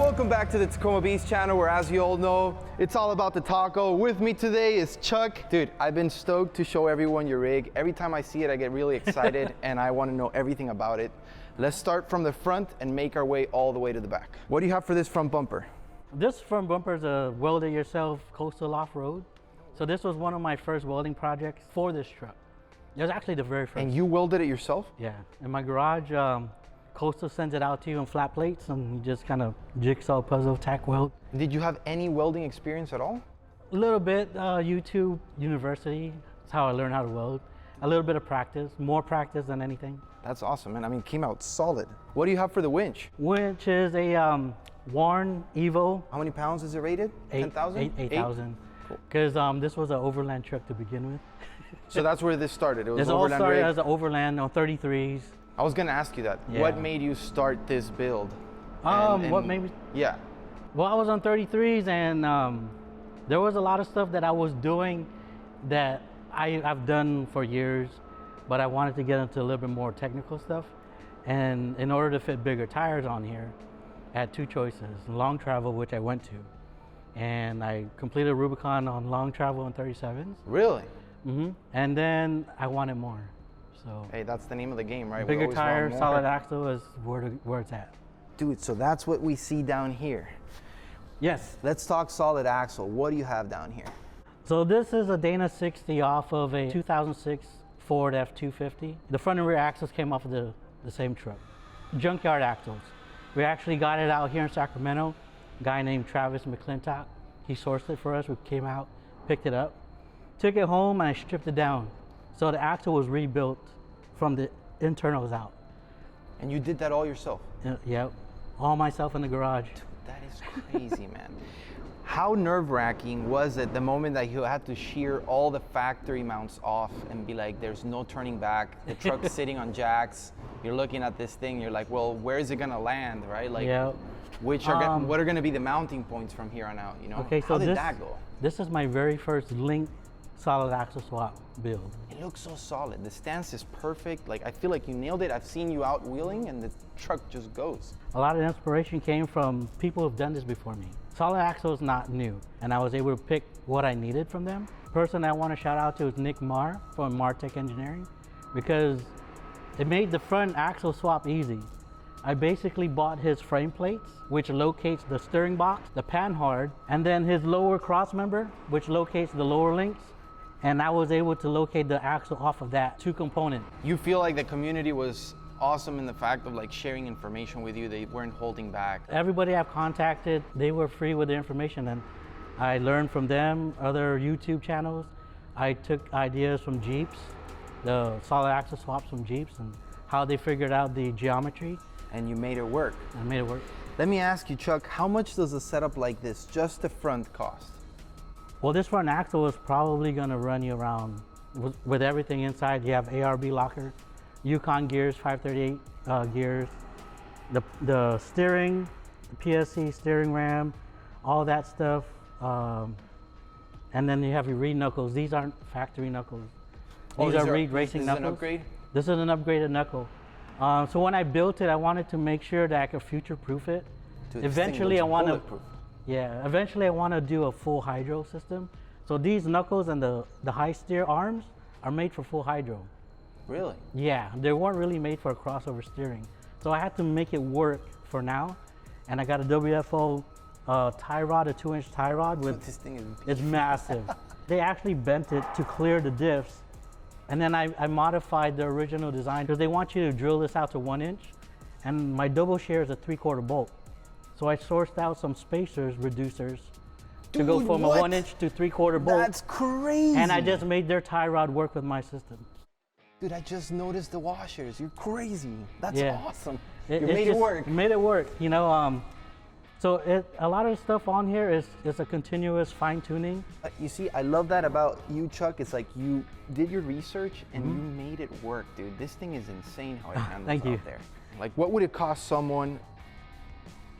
Welcome back to the Tacoma Beast channel, where, as you all know, it's all about the taco. With me today is Chuck. Dude, I've been stoked to show everyone your rig. Every time I see it, I get really excited and I want to know everything about it. Let's start from the front and make our way all the way to the back. What do you have for this front bumper? This front bumper is a weld-it-yourself coastal off-road. So this was one of my first welding projects for this truck. It was actually the very first. And you welded it yourself? Yeah, in my garage. Coastal sends it out to you in flat plates, and you just kind of jigsaw puzzle tack weld. Did you have any welding experience at all? A little bit, YouTube, university. That's how I learned how to weld. A little bit of practice, more practice than anything. That's awesome, man. I mean, came out solid. What do you have for the winch? Winch is a Warn Evo. How many pounds is it rated? 10,000? 8,000. Because this was an overland truck to begin with. So that's where this started. It was this all overland started rig. as an overland on 33s. I was gonna ask you that. Yeah. What made you start this build? What made me? Yeah. Well, I was on 33s, and there was a lot of stuff that I was doing that I've done for years, but I wanted to get into a little bit more technical stuff. And in order to fit bigger tires on here, I had two choices: long travel, which I went to, and I completed Rubicon on long travel in 37s. Really? Mm-hmm. And then I wanted more. So hey, that's the name of the game, right? Bigger tire, solid axle is where it's at. Dude, so that's what we see down here. Yes. Let's talk solid axle. What do you have down here? So this is a Dana 60 off of a 2006 Ford F-250. The front and rear axles came off of the same truck. Junkyard axles. We actually got it out here in Sacramento. A guy named Travis McClintock. He sourced it for us. We came out, picked it up, took it home, and I stripped it down. So the axle was rebuilt from the internals out. And you did that all yourself? Yep, all myself in the garage. Dude, that is crazy, man. How nerve-wracking was it the moment that you had to shear all the factory mounts off and be like, there's no turning back, the truck's sitting on jacks, you're looking at this thing, you're like, well, where is it gonna land, right? Like, yep. what are gonna be the mounting points from here on out, you know? Okay, so how did that go? This is my very first link solid axle swap build. It looks so solid. The stance is perfect. Like, I feel like you nailed it. I've seen you out wheeling and the truck just goes. A lot of inspiration came from people who've done this before me. Solid axle is not new, and I was able to pick what I needed from them. The person I want to shout out to is Nick Marr from Martech Engineering, because it made the front axle swap easy. I basically bought his frame plates, which locates the steering box, the panhard, and then his lower cross member, which locates the lower links. And I was able to locate the axle off of that two component. You feel like the community was awesome in the fact of like sharing information with you. They weren't holding back. Everybody I've contacted, they were free with the information, and I learned from them, other YouTube channels. I took ideas from Jeeps, the solid axle swaps from Jeeps, and how they figured out the geometry. And you made it work. I made it work. Let me ask you, Chuck, how much does a setup like this, just the front, cost? Well, this front axle is probably gonna run you around, with everything inside. You have ARB locker, Yukon gears, 538 gears, the steering, the PSC steering ram, all that stuff. And then you have your reed knuckles. These aren't factory knuckles. These are reed racing knuckles. This is an upgrade? This is an upgraded knuckle. So when I built it, I wanted to make sure that I could future-proof it. Dude, eventually, I want to do a full hydro system. So these knuckles and the high steer arms are made for full hydro. Really? Yeah, they weren't really made for a crossover steering. So I had to make it work for now. And I got a WFO tie rod, a 2-inch tie rod with, this thing is it's massive. They actually bent it to clear the diffs. And then I modified the original design because they want you to drill this out to 1 inch. And my double share is a 3/4 bolt. So I sourced out some spacers, reducers, to go from a 1 inch to 3/4 bolt. That's crazy. And I just made their tie rod work with my system. Dude, I just noticed the washers. You're crazy. That's Yeah. awesome. You made it work. Made it work, you know. So a lot of the stuff on here is a continuous fine tuning. You see, I love that about you, Chuck. It's like you did your research and you made it work, dude. This thing is insane how it handles Thank you. out there. Like, what would it cost someone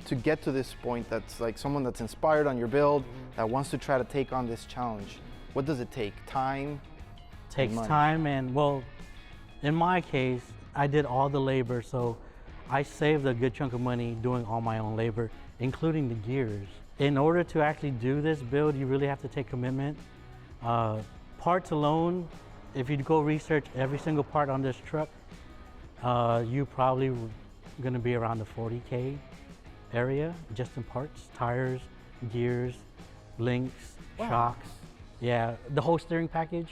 to get to this point, that's like someone that's inspired on your build, that wants to try to take on this challenge? What does it take? Time? Takes time, and well, in my case, I did all the labor. So I saved a good chunk of money doing all my own labor, including the gears. In order to actually do this build, you really have to take commitment. Parts alone, if you go research every single part on this truck, you probably gonna be around the 40K area, just in parts, tires, gears, links, shocks. Yeah, the whole steering package,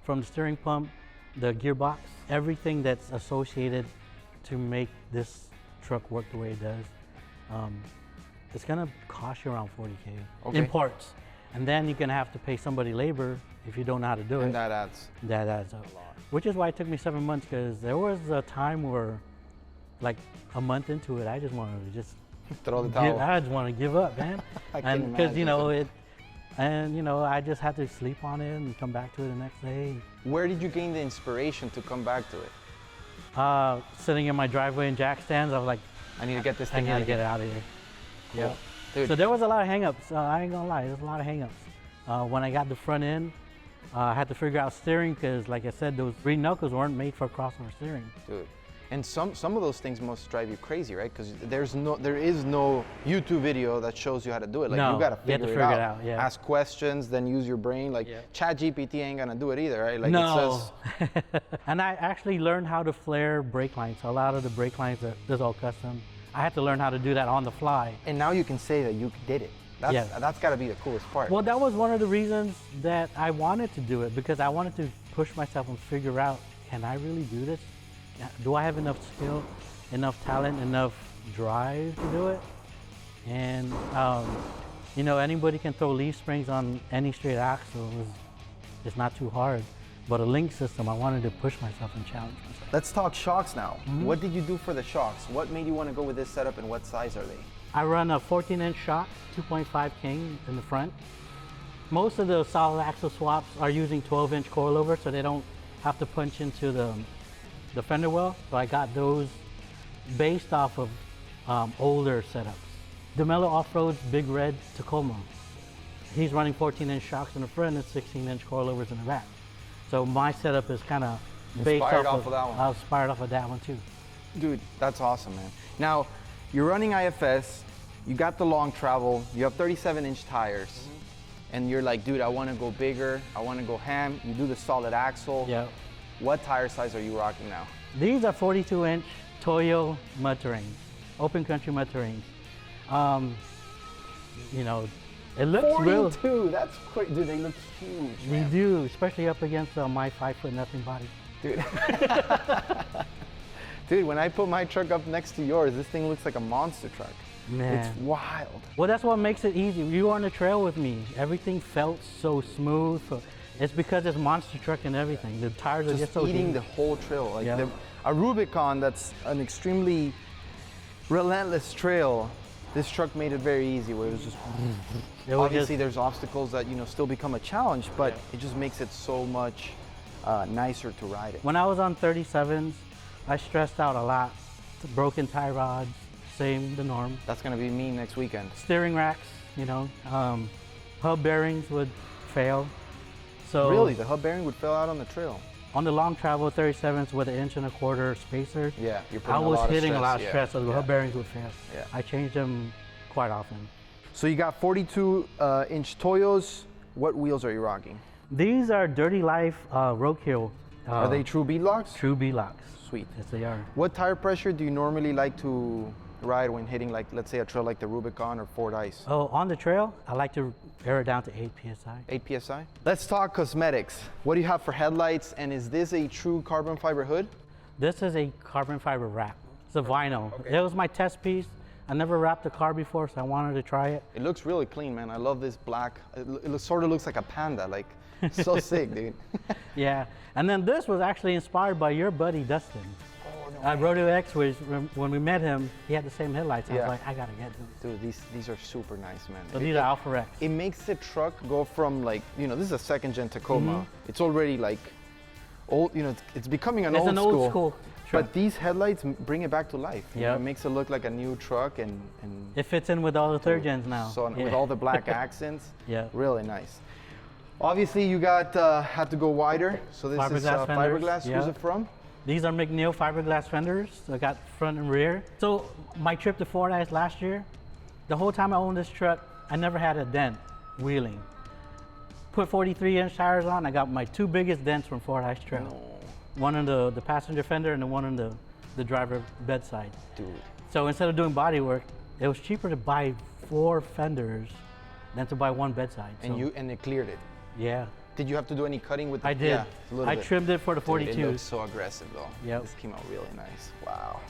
from the steering pump, the gearbox, everything that's associated to make this truck work the way it does. It's gonna cost you around 40K in parts. And then you're gonna have to pay somebody labor if you don't know how to do it. And that adds. That adds up. Which is why it took me 7 months, because there was a time where, like a month into it, I just wanted to just throw the towel. I just want to give up, man. And because I just had to sleep on it and come back to it the next day. Where did you gain the inspiration to come back to it? Sitting in my driveway in jack stands, I was like, I need to get this thing I need to get it out of here. Cool. Yeah. Dude. So there was a lot of hang-ups. I ain't gonna lie, there's a lot of hang-ups. When I got the front end, I had to figure out steering, because like I said, those green knuckles weren't made for crossover steering. Dude. And some of those things must drive you crazy, right? Because there is no YouTube video that shows you how to do it. Like, you gotta figure it out. Yeah. Ask questions, then use your brain. Like, ChatGPT ain't gonna do it either, right? Like, no. it says. And I actually learned how to flare brake lines. So a lot of the brake lines that's all custom. I had to learn how to do that on the fly. And now you can say that you did it. That's gotta be the coolest part. Well, that was one of the reasons that I wanted to do it, because I wanted to push myself and figure out, can I really do this? Do I have enough skill, enough talent, enough drive to do it? And anybody can throw leaf springs on any straight axle. It's not too hard. But a link system, I wanted to push myself and challenge myself. Let's talk shocks now. What did you do for the shocks? What made you want to go with this setup, and what size are they? I run a 14-inch shock, 2.5 king in the front. Most of the solid axle swaps are using 12-inch coilovers, so they don't have to punch into the fender well. So I got those based off of older setups. DeMello Off-Road's Big Red Tacoma. He's running 14-inch shocks in the front and 16-inch coilovers in the back. So my setup is kind of based off of that one. I was inspired off of that one too. Dude, that's awesome, man. Now, you're running IFS, you got the long travel, you have 37-inch tires, and you're like, dude, I want to go bigger, I want to go ham. You do the solid axle. Yeah. What tire size are you rocking now? These are 42-inch Toyo mud terrains, open country mud terrains. It looks 42, real. that's quick. Dude, they look huge, They man. do, especially up against my 5'0" body. Dude. Dude, when I put my truck up next to yours, this thing looks like a monster truck. Man. It's wild. Well, that's what makes it easy. You were on the trail with me. Everything felt so smooth. It's because it's monster truck and everything. The tires are just so eating deep. the whole trail. Like a Rubicon, that's an extremely relentless trail. This truck made it very easy, where it was just. Obviously, there's obstacles that still become a challenge, but it just makes it so much nicer to ride it. When I was on 37s, I stressed out a lot. Broken tie rods, same the norm. That's gonna be me next weekend. Steering racks, hub bearings would fail. So really, the hub bearing would fail out on the trail. On the long travel 37s with an 1.25 inch spacer, you're putting I was hitting a a lot of stress, so the hub bearings would fail. Yeah. I changed them quite often. So you got 42-inch Toyos. What wheels are you rocking? These are Dirty Life Roadkill. Are they true beadlocks? True beadlocks. Sweet. Yes, they are. What tire pressure do you normally like to ride when hitting, like, let's say a trail like the Rubicon or Fordyce? Oh, on the trail, I like to air it down to 8 PSI. 8 PSI? Let's talk cosmetics. What do you have for headlights, and is this a true carbon fiber hood? This is a carbon fiber wrap. It's a vinyl. Okay. It was my test piece. I never wrapped a car before, so I wanted to try it. It looks really clean, man. I love this black. It sort of looks like a panda, like, so sick, dude. Yeah, and then this was actually inspired by your buddy, Dustin. Oh, no At Rodeo X, when we met him, he had the same headlights. I was like, I gotta get them. Dude, these are super nice, man. So these are Alpha X. It makes the truck go from, like, this is a second gen Tacoma. It's already like old, it's becoming an old school. But these headlights bring it back to life. It makes it look like a new truck, and it fits in with all the third gens now. So with all the black accents, really nice. Obviously, you got had to go wider. So this is fiberglass. Who's it from? These are McNeil fiberglass fenders. I got front and rear. So my trip to Fordyce last year, the whole time I owned this truck, I never had a dent wheeling. Put 43-inch tires on, I got my 2 biggest dents from Fordyce Trail. No. One on the passenger fender and the one on the driver bedside. Dude. So instead of doing body work, it was cheaper to buy 4 fenders than to buy 1 bedside. And So, and it cleared it. yeah. Did you have to do any cutting with the I did. Yeah, a little I bit. trimmed it for the 42s. Dude, it looks so aggressive though. Yep. This came out really nice. Wow.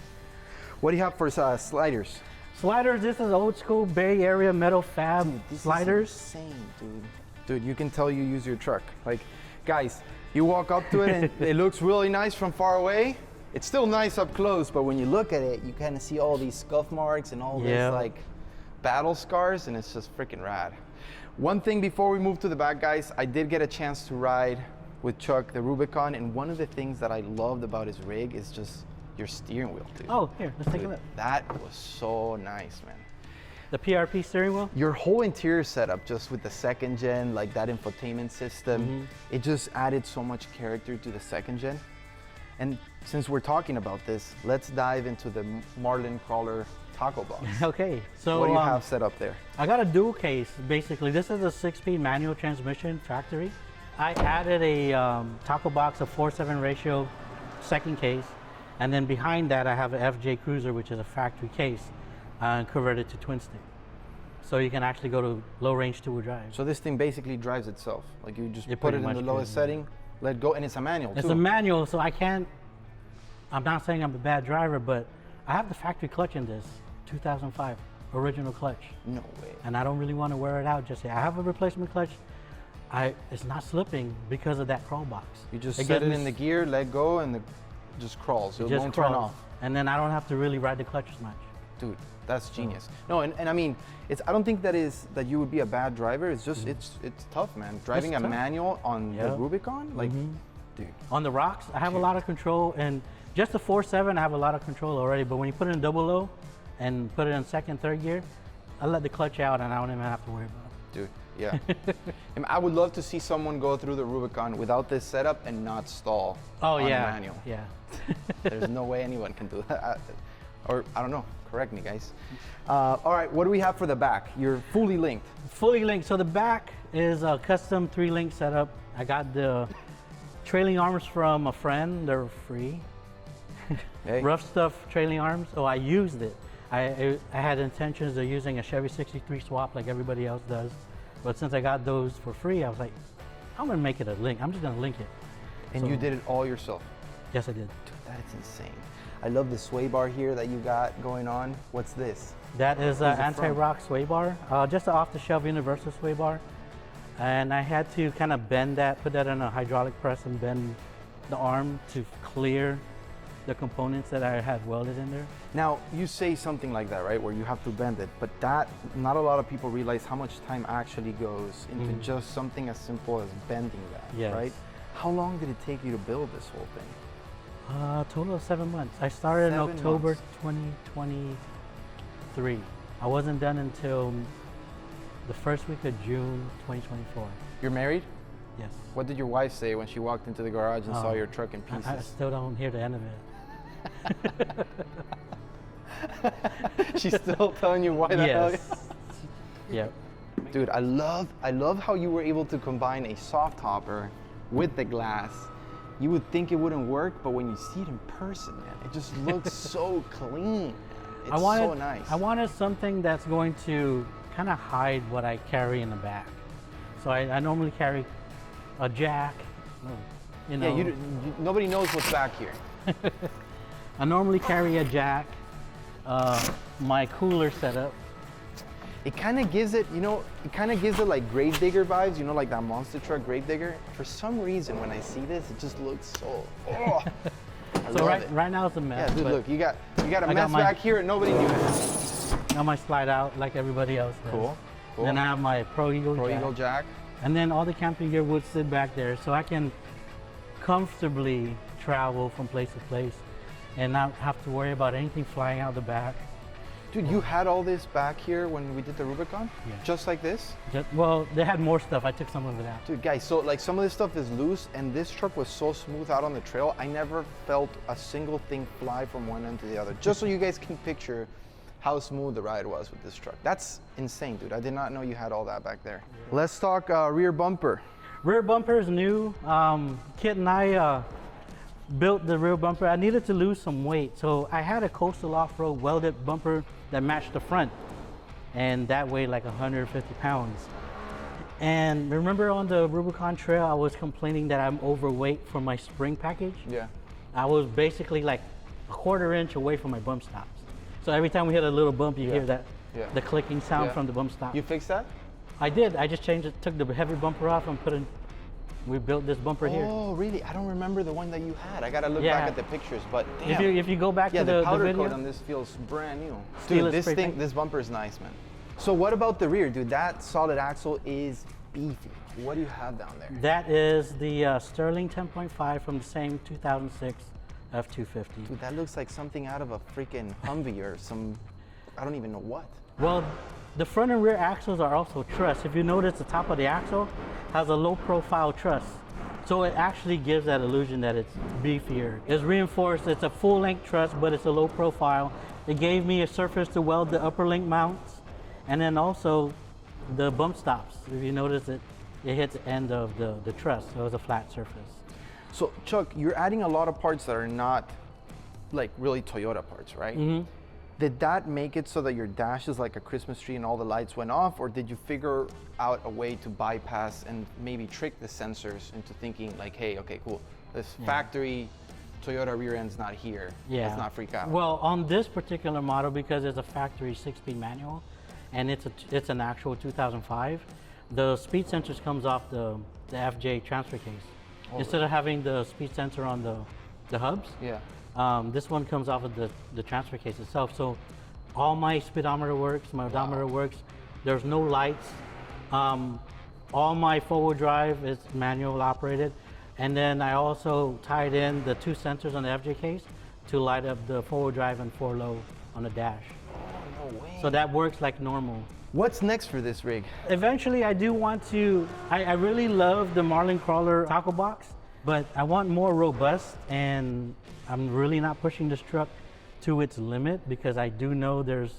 What do you have for sliders? Sliders, this is old school Bay Area metal fab This sliders. is insane, dude. Dude, you can tell you use your truck. Like, guys, you walk up to it and it looks really nice from far away. It's still nice up close, but when you look at it, you kind of see all these scuff marks and all Yeah. this like battle scars, and it's just freaking rad. One thing before we move to the back, guys, I did get a chance to ride with Chuck the Rubicon, and one of the things that I loved about his rig is just your steering wheel, dude. Oh, here, let's take a Dude, look. that was so nice, man. The PRP steering wheel. Your whole interior setup, just with the second gen, like that infotainment system, it just added so much character to the second gen. And since we're talking about this, let's dive into the Marlin Crawler taco box. Okay, so What do you have set up there? I got a dual case, basically. This is a 6-speed manual transmission factory. I added a taco box, a 4:7 ratio second case, and then behind that I have an FJ Cruiser, which is a factory case, and converted to twin stick. So you can actually go to low range 2-wheel drive. So this thing basically drives itself. Like you just It put it pretty in the much lowest could, yeah. setting, let go, and it's a manual It's too. a manual, so I'm not saying I'm a bad driver, but I have the factory clutch in this, 2005, original clutch. No way. And I don't really want to wear it out just yet. I have a replacement clutch. It's not slipping because of that crawl box. You just It set gives it me in the gear, let go, and it just crawls. It just won't turn crawls. off. And then I don't have to really ride the clutch as much. Dude, that's genius. No, and I mean, I don't think that you would be a bad driver. It's just it's tough, man. Driving a tough. manual on the Yeah. Rubicon, like, dude. On the rocks, I have a lot of control, and just the 4.7, I have a lot of control already. But when you put it in double low and put it in second, third gear, I let the clutch out, and I don't even have to worry about it. Dude, yeah. And I would love to see someone go through the Rubicon without this setup and not stall Oh on yeah, a manual. yeah. There's no way anyone can do that. Or I don't know. Correct me, guys. All right, what do we have for the back? You're fully linked. Fully linked. So the back is a custom 3-link setup. I got the trailing arms from a friend. They're free. Hey. Rough stuff trailing arms. Oh, I used it. I had intentions of using a Chevy 63 swap like everybody else does. But since I got those for free, I was like, I'm gonna make it a link. I'm just gonna link it. And So- you did it all yourself. Yes, I did. Dude, that is insane. I love the sway bar here that you got going on. What's this? That is Where's an it from? anti-rock sway bar, just an off-the-shelf universal sway bar. And I had to kind of bend that, put that in a hydraulic press and bend the arm to clear the components that I had welded in there. Now, you say something like that, right? Where you have to bend it, but not a lot of people realize how much time actually goes into just something as simple as bending that, Yes. right? How long did it take you to build this whole thing? Total of 7 months. I started in 7 October months. 2023. I wasn't done until the first week of June 2024. You're married? Yes. What did your wife say when she walked into the garage and saw Oh, your truck in pieces? I still don't hear the end of it. She's still telling you why the hell? Yes. Yep. Dude, I love how you were able to combine a soft topper with the glass. You would think it wouldn't work, but when you see it in person, man, it just looks so clean. It's so nice. I wanted something that's going to kind of hide what I carry in the back. So I normally carry a jack. You know, Yeah, nobody knows what's back here. I normally carry a jack, my cooler setup. It kind of gives it, like grave digger vibes, like that monster truck grave digger. For some reason, when I see this, it just looks so, I So love it. right now it's a mess. Yeah, dude, but look, you got a I got mess my- back here and nobody knew it. I might slide out like everybody else does. Cool. Then I have my Pro Eagle Pro jack. Eagle jack. And then all the camping gear would sit back there so I can comfortably travel from place to place and not have to worry about anything flying out the back. Dude, you had all this back here when we did the Rubicon? Yeah. Just like this? Well, they had more stuff. I took some of it out. Dude, guys, so like some of this stuff is loose, and this truck was so smooth out on the trail, I never felt a single thing fly from one end to the other. Just so you guys can picture how smooth the ride was with this truck. That's insane, dude. I did not know you had all that back there. Yeah. Let's talk rear bumper. Rear bumper is new. Kit and I built the rear bumper. I needed to lose some weight, so I had a coastal off-road welded bumper that matched the front, and that weighed like 150 pounds. And remember on the Rubicon trail, I was complaining that I'm overweight for my spring package. Yeah. I was basically like a quarter inch away from my bump stops. So every time we hit a little bump, you hear that, the clicking sound from the bump stop. You fixed that? I did. I just changed it, took the heavy bumper off and we built this bumper here. Oh, really? I don't remember the one that you had. I gotta look back at the pictures, but damn. If you go back to the powder video, coat on this feels brand new. Dude, this bumper is nice, man. So what about the rear, dude? That solid axle is beefy. What do you have down there? That is the Sterling 10.5 from the same 2006 F250. Dude, that looks like something out of a freaking Humvee or some, I don't even know what. Well, the front and rear axles are also truss. If you notice, the top of the axle has a low profile truss. So it actually gives that illusion that it's beefier. It's reinforced, it's a full length truss, but it's a low profile. It gave me a surface to weld the upper link mounts, and then also the bump stops. If you notice it hits the end of the truss, so it's a flat surface. So Chuck, you're adding a lot of parts that are not like really Toyota parts, right? Mm-hmm. Did that make it so that your dash is like a Christmas tree and all the lights went off, or did you figure out a way to bypass and maybe trick the sensors into thinking like, hey, okay, cool, this factory Toyota rear end's not here, let's not freak out? Well, on this particular model, because it's a factory 6-speed manual, and it's an actual 2005, the speed sensors comes off the FJ transfer case. Instead of having the speed sensor on the hubs, this one comes off of the transfer case itself. So all my speedometer works, my odometer works. There's no lights. All my forward drive is manual operated. And then I also tied in the 2 sensors on the FJ case to light up the forward drive and 4-low on the dash. Oh, no way. So that works like normal. What's next for this rig? Eventually I do want to, I really love the Marlin Crawler tackle box, but I want more robust, and I'm really not pushing this truck to its limit because I do know there's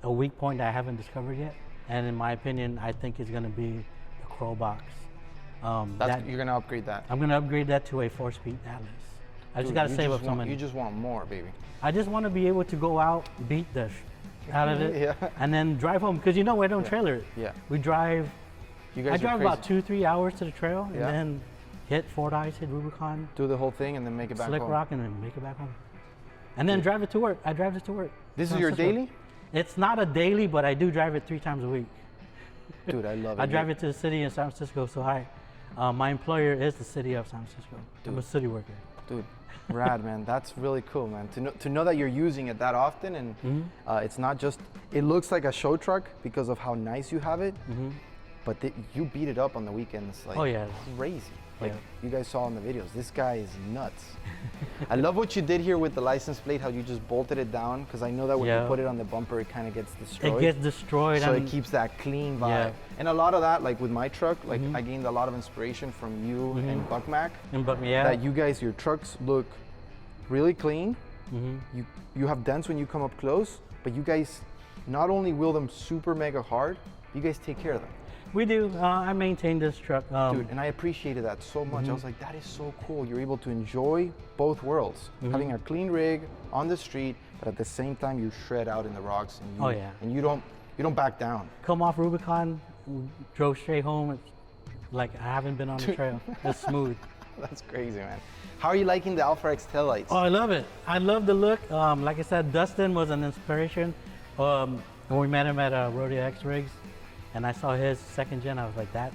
a weak point I haven't discovered yet. And in my opinion, I think it's gonna be the crawl box. You're gonna upgrade that? I'm gonna upgrade that to a 4-speed Atlas. I just gotta save up some money. You just want more, baby. I just want to be able to go out, beat the out of it, and then drive home. Because you know, I don't trailer it. Yeah. We drive, I drive about 2-3 hours to the trail, and then hit Fordyce, hit Rubicon. Do the whole thing and then make it back home. Slick rock and then make it back home. And then drive it to work. I drive it to work. This is your daily? It's not a daily, but I do drive it 3 times a week. Dude, I love it. I drive it to the city in San Francisco, so my employer is the city of San Francisco. Dude. I'm a city worker. Dude, rad, man. That's really cool, man. To know that you're using it that often, and it's not just, it looks like a show truck because of how nice you have it, but you beat it up on the weekends like crazy. Like you guys saw in the videos, this guy is nuts. I love what you did here with the license plate, how you just bolted it down, because I know that when you put it on the bumper, it kind of gets destroyed. It gets destroyed. So it keeps that clean vibe. And a lot of that, like with my truck, like I gained a lot of inspiration from you and Buck Mac. That you guys, your trucks look really clean. You have dents when you come up close, but you guys not only wheel them super mega hard, you guys take care of them. We do. I maintain this truck. Dude, and I appreciated that so much. I was like, that is so cool. You're able to enjoy both worlds. Having a clean rig on the street, but at the same time you shred out in the rocks, and and you don't back down. Come off Rubicon, drove straight home. It's like I haven't been on the trail. It's smooth. That's crazy, man. How are you liking the Alpha X taillights? Oh, I love it. I love the look. Like I said, Dustin was an inspiration. When we met him at Rodeo X Rigs, and I saw his 2nd gen, I was like, that's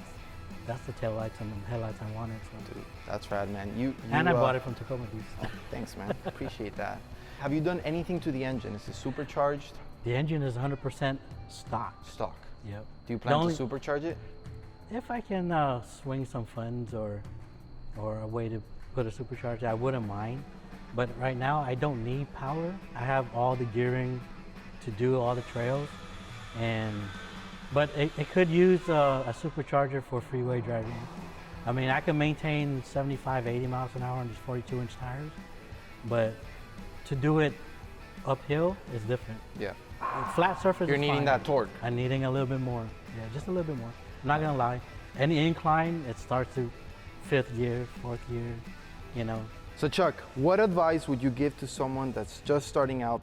the taillights and the headlights I wanted. So. Dude, that's rad, man. And I bought it from Tacoma Beach. Oh, thanks, man. Appreciate that. Have you done anything to the engine? Is it supercharged? The engine is 100% stock. Stock. Yep. Do you plan to supercharge it? If I can swing some funds or a way to put a supercharger, I wouldn't mind. But right now, I don't need power. I have all the gearing to do all the trails, but it could use a supercharger for freeway driving. I mean, I can maintain 75, 80 miles an hour on just 42-inch tires, but to do it uphill is different. Yeah. Flat surface You're is needing fine. that torque. I'm needing a little bit more. Yeah, just a little bit more. I'm not gonna lie. Any incline, it starts to 5th gear, 4th gear, you know. So Chuck, what advice would you give to someone that's just starting out?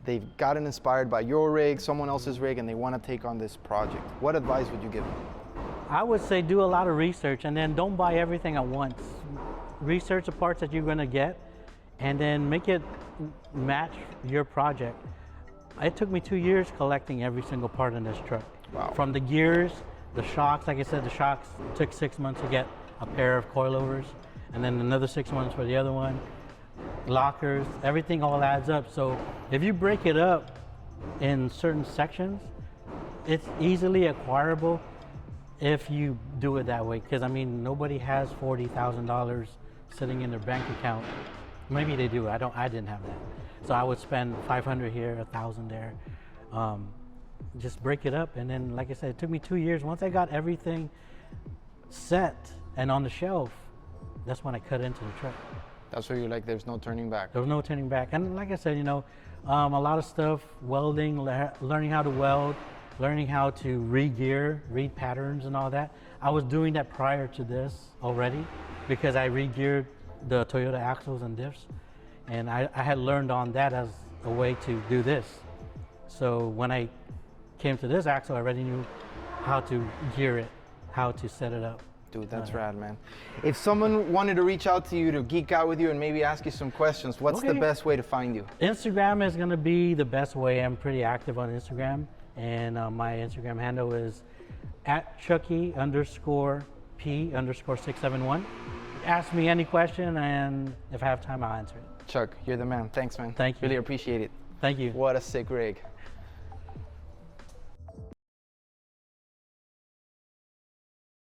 They've gotten inspired by your rig, someone else's rig, and they want to take on this project. What advice would you give them? I would say do a lot of research, and then don't buy everything at once. Research the parts that you're gonna get, and then make it match your project. It took me 2 years collecting every single part in this truck. Wow. From the gears, the shocks, like I said, the shocks took 6 months to get a pair of coilovers, and then another 6 months for the other one. Lockers, everything all adds up. So if you break it up in certain sections, it's easily acquirable if you do it that way. Because I mean, nobody has $40,000 sitting in their bank account. Maybe they do. I didn't have that. So I would spend 500 here, 1,000 there. Just break it up, and then, like I said, it took me 2 years. Once I got everything set and on the shelf, that's when I cut into the truck. That's where you're like, there's no turning back. There was no turning back. And like I said, you know, a lot of stuff, welding, learning how to weld, learning how to re-gear, read patterns and all that. I was doing that prior to this already because I re-geared the Toyota axles and diffs. And I had learned on that as a way to do this. So when I came to this axle, I already knew how to gear it, how to set it up. Dude, that's rad, man. If someone wanted to reach out to you to geek out with you and maybe ask you some questions, what's the best way to find you? Instagram is gonna be the best way. I'm pretty active on Instagram, and my Instagram handle is @Chucky_P_671. Ask me any question, and if I have time, I'll answer it. Chuck, you're the man. Thanks, man. Thank you. Really appreciate it. Thank you. What a sick rig.